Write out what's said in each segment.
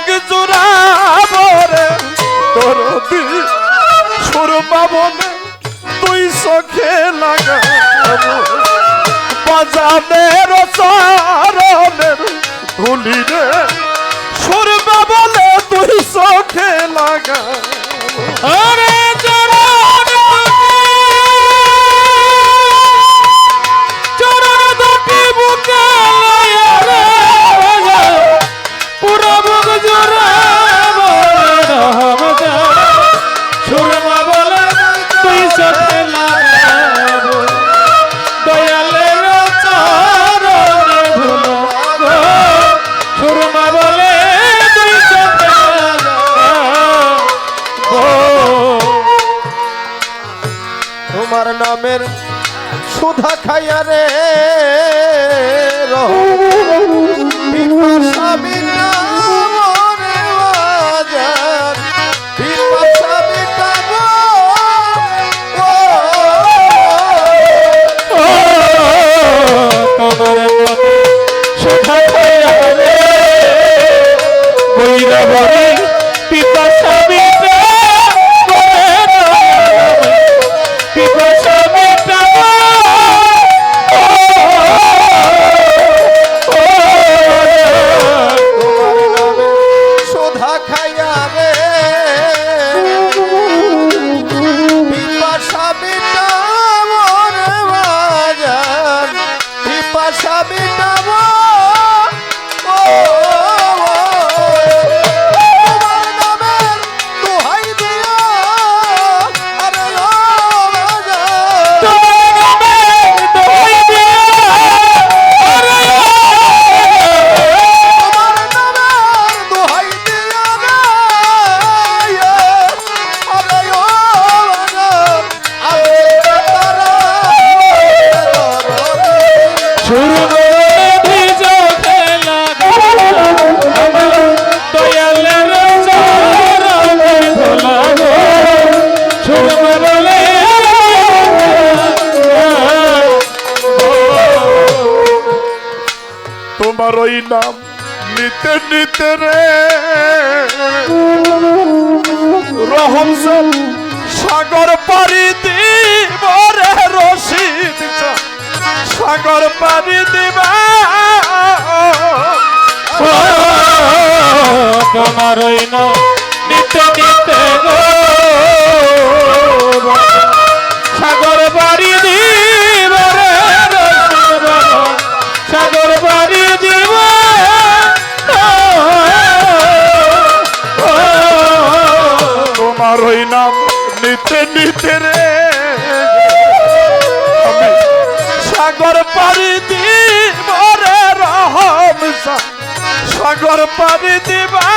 বুক জুড়াবো রে তোর সুরমা বলে তুই চোখে লাগাবো বাজানের চরণের ধুলি রে সুরমা বলে তুই চোখে লাগাবো আরে তোমার নামের সুধা খাইয়া রে তোমার ওই নাম নিতে নিতে রে রহম সাগর পারি দিব রে রশিদ সাগর পারি দিবা তোমার ওই নাম নিতে নিতে গো সাগর পারি দিব রে সাগর পারি দিব তোমার ওই নাম নিতে নিতে রে আমি সাগর পারি দিব রে রহম সাগর পারি দিবা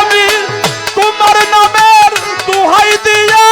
আমি তোমার নামের দোহাই দিয়া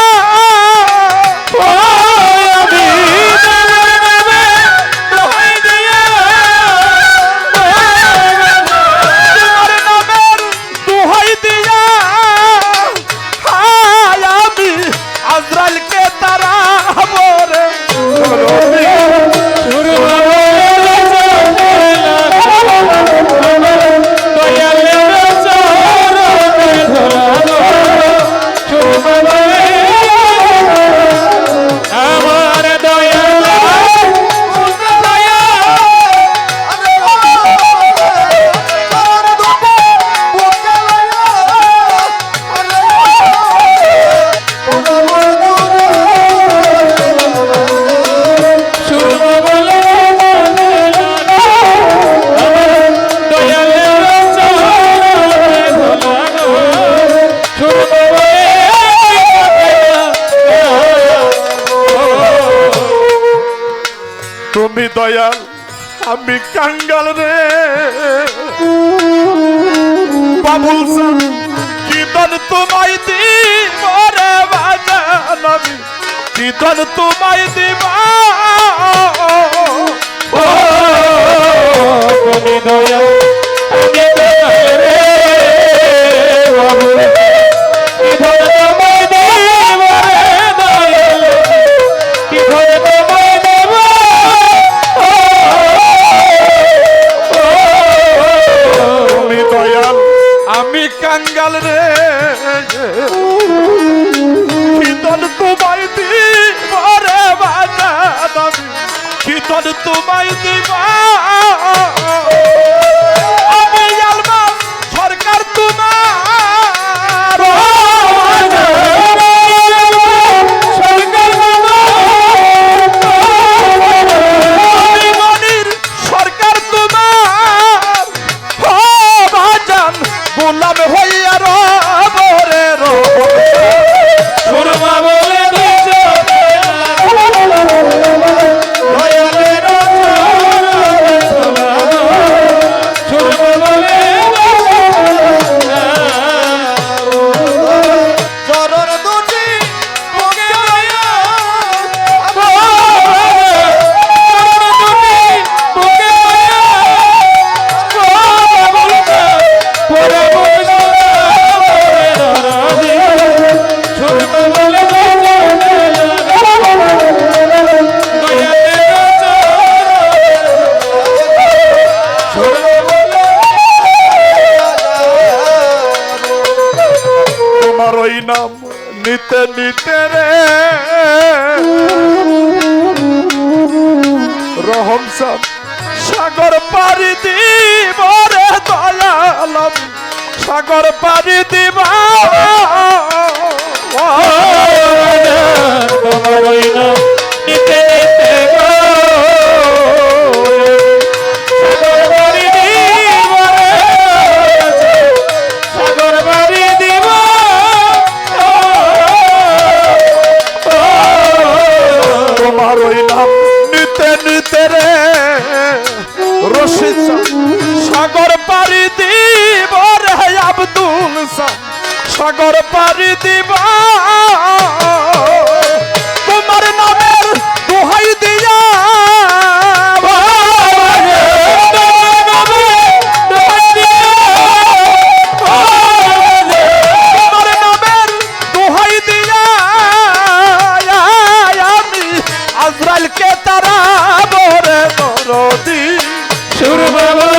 তুমি দয়াল আমি কাঙ্গাল রে বাবুল কি দন তোমায় দিব রে বাজান আমি কি দন তোমায় দিবা তুমি দয়াল আমি দয়াল রে বাবুল কি দন তোমায় দিব রে দয়াল কি দন তোমায় দিব লিটন তোমায় দিবা আমি আলমাস সরকার তোমার আমি মনির সরকার তোমার ও ভাজান গোলাম হইয়া রবরে সুরমা বলে দিছো সুরমা বলে চরণ দুটি বুকে লইয়া তোমার ওই নাম নিতে নিতে রে রহম সাহ সাগর পাড়ি দিব রে দয়ালম সাগর পাড়ি দিবা তোমার ওই নাম নিতে নিতে গো সাগর বাড়ি দিব রে, সাগর বাড়ি দিব তোমার ওই নাম নিতে নিতে রে রশিদ সাহ সাগর পাড়ি দিব রে আব্দুল সাহ সাগর পাড়ি দিবা তোমার নামের দোহাই দিয়া তোমার নামের দোহাই দিয়া আমি আজরাইলকে তারা বরে দরদি সুরমা